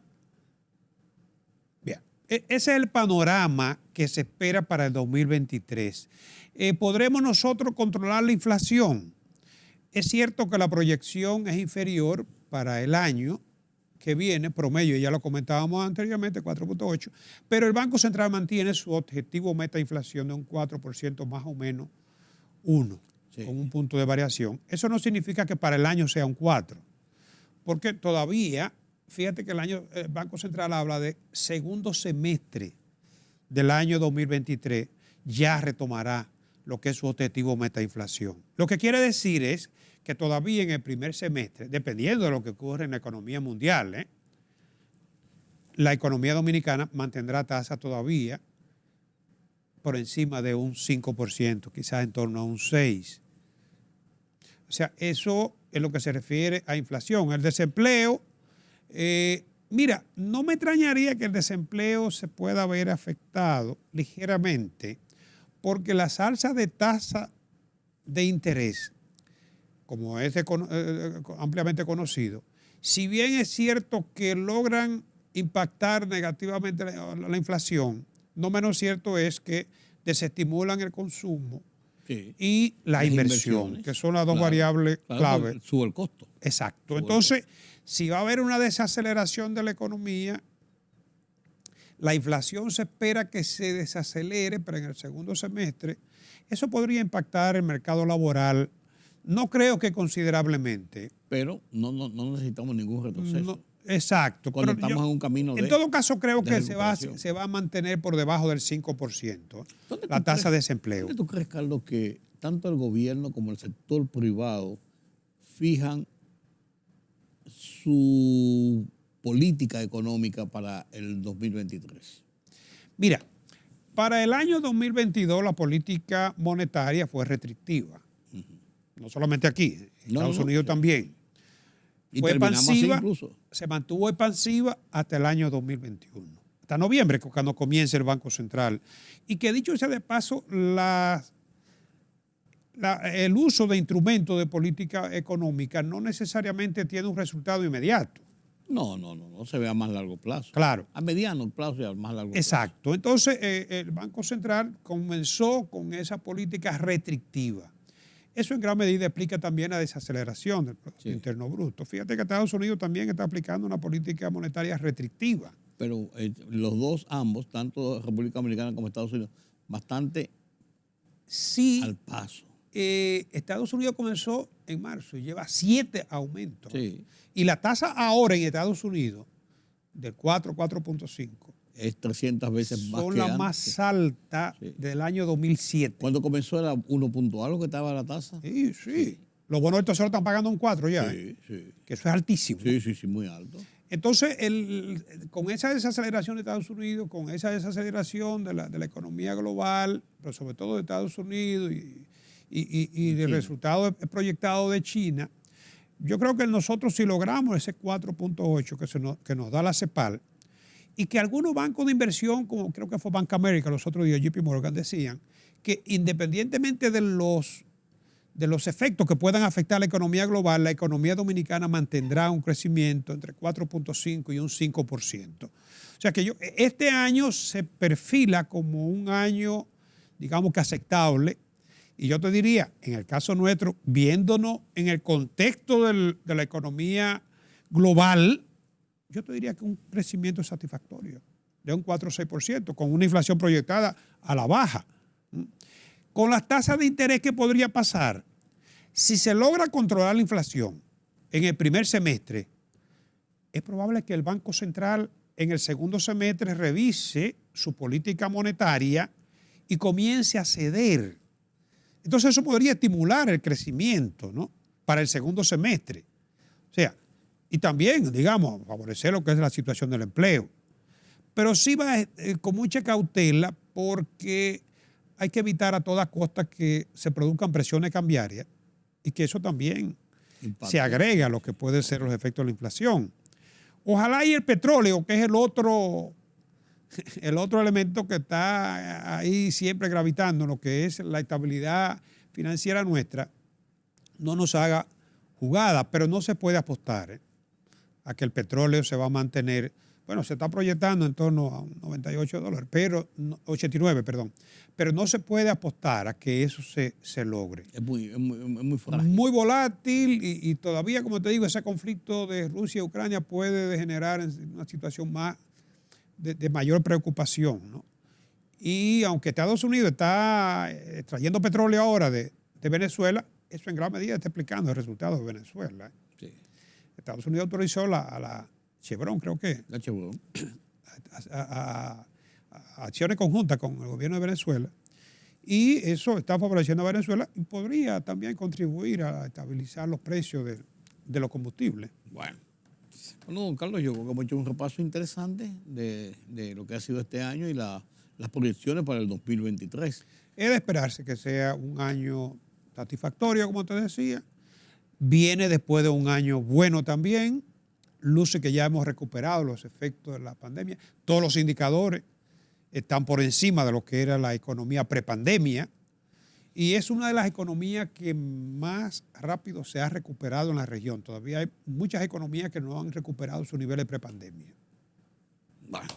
Bien, ese es el panorama que se espera para el 2023. ¿Podremos nosotros controlar la inflación? Es cierto que la proyección es inferior para el año que viene, promedio, ya lo comentábamos anteriormente, 4.8, pero el Banco Central mantiene su objetivo meta de inflación de un 4% más o menos 1, Sí. con un punto de variación. Eso no significa que para el año sea un 4, porque todavía, fíjate que el Banco Central habla de segundo semestre del año 2023, ya retomará lo que es su objetivo meta de inflación. Lo que quiere decir es que todavía en el primer semestre, dependiendo de lo que ocurre en la economía mundial, la economía dominicana mantendrá tasa todavía por encima de un 5%, quizás en torno a un 6%. O sea, eso es lo que se refiere a inflación. El desempleo, mira, no me extrañaría que el desempleo se pueda ver afectado ligeramente porque las alzas de tasa de interés, como es ampliamente conocido, si bien es cierto que logran impactar negativamente la inflación, no menos cierto es que desestimulan el consumo Sí. y la Las inversión, inversiones. que son las dos Claro, variables claro, clave. sube el costo. Exacto. Sube el Entonces, Si va a haber una desaceleración de la economía, la inflación se espera que se desacelere, pero en el segundo semestre, eso podría impactar el mercado laboral. No creo que considerablemente. Pero no necesitamos ningún retroceso. No, exacto. Cuando estamos en un camino de. En todo caso, creo que se recuperación. va a mantener por debajo del 5% la tasa de desempleo. ¿Dónde tú crees, Carlos, que tanto el gobierno como el sector privado fijan su política económica para el 2023? Mira, para el año 2022 la política monetaria fue restrictiva. No solamente aquí, en Estados Unidos también. Y fue expansiva, incluso. se mantuvo expansiva hasta el año 2021. Hasta noviembre, cuando comience el Banco Central. Y que dicho sea de paso, el uso de instrumentos de política económica no necesariamente tiene un resultado inmediato. No se ve a más largo plazo. Claro. A mediano plazo y a más largo plazo. Exacto. Entonces, el Banco Central comenzó con esa política restrictiva. Eso en gran medida explica también la desaceleración del Producto Interno Bruto. Fíjate que Estados Unidos también está aplicando una política monetaria restrictiva. Pero los dos, ambos, tanto República Dominicana como Estados Unidos, bastante al paso. Estados Unidos comenzó en marzo y lleva 7 aumentos. Sí. Y la tasa ahora en Estados Unidos, del 4.5, es 300 veces más son que las antes. más altas del año 2007. Cuando comenzó era 1 punto algo que estaba la tasa. Sí. Los bonos del Tesoro están pagando un 4 ya. Sí. Que eso es altísimo. Sí, muy alto. Entonces, con esa desaceleración de Estados Unidos, con esa desaceleración de la economía global, pero sobre todo de Estados Unidos y del resultado proyectado de China, yo creo que nosotros si logramos ese 4.8 que nos da la CEPAL, y que algunos bancos de inversión, como creo que fue Bank America los otros días, JP Morgan, decían que independientemente de los efectos que puedan afectar la economía global, la economía dominicana mantendrá un crecimiento entre 4.5 y un 5%. O sea que este año se perfila como un año, digamos que aceptable. Y yo te diría, en el caso nuestro, viéndonos en el contexto de la economía global, yo te diría que un crecimiento satisfactorio de un 4 o 6%, con una inflación proyectada a la baja. Con las tasas de interés que podría pasar, si se logra controlar la inflación en el primer semestre, es probable que el Banco Central en el segundo semestre revise su política monetaria y comience a ceder. Entonces eso podría estimular el crecimiento, ¿no?, para el segundo semestre. O sea, y también, digamos, favorecer lo que es la situación del empleo. Pero sí va con mucha cautela porque hay que evitar a toda costa que se produzcan presiones cambiarias y que eso también se agregue a lo que pueden ser los efectos de la inflación. Ojalá y el petróleo, que es el otro elemento que está ahí siempre gravitando, lo que es la estabilidad financiera nuestra, no nos haga jugada, pero no se puede apostar a que el petróleo se va a mantener. Bueno, se está proyectando en torno a $98, pero 89, perdón. Pero no se puede apostar a que eso se logre. Es muy frágil. Muy volátil y todavía, como te digo, ese conflicto de Rusia y Ucrania puede degenerar en una situación más de mayor preocupación, ¿no? Y aunque Estados Unidos está extrayendo petróleo ahora de Venezuela, eso en gran medida está explicando el resultado de Venezuela. Sí. Estados Unidos autorizó a la Chevron, creo que, La Chevron. a acciones conjuntas con el gobierno de Venezuela. Y eso está favoreciendo a Venezuela y podría también contribuir a estabilizar los precios de los combustibles. Bueno, don Carlos, yo creo que hemos hecho un repaso interesante de lo que ha sido este año y las proyecciones para el 2023. Es de esperarse que sea un año satisfactorio, como te decía. Viene después de un año bueno también. Luce que ya hemos recuperado los efectos de la pandemia. Todos los indicadores están por encima de lo que era la economía prepandemia. Y es una de las economías que más rápido se ha recuperado en la región. Todavía hay muchas economías que no han recuperado su nivel de prepandemia. Bueno,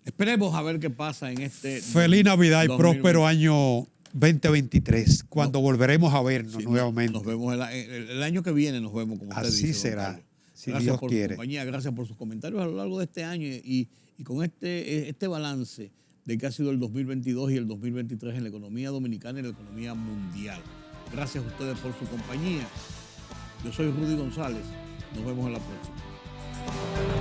esperemos a ver qué pasa en este... Feliz Navidad y 2020. próspero año 2023, cuando volveremos a vernos nuevamente. Nos vemos el año que viene, nos vemos, como usted dice. Así será. Si gracias Dios por quiere. su compañía, gracias por sus comentarios a lo largo de este año y con este balance de que ha sido el 2022 y el 2023 en la economía dominicana y en la economía mundial. Gracias a ustedes por su compañía. Yo soy Rudy González. Nos vemos en la próxima.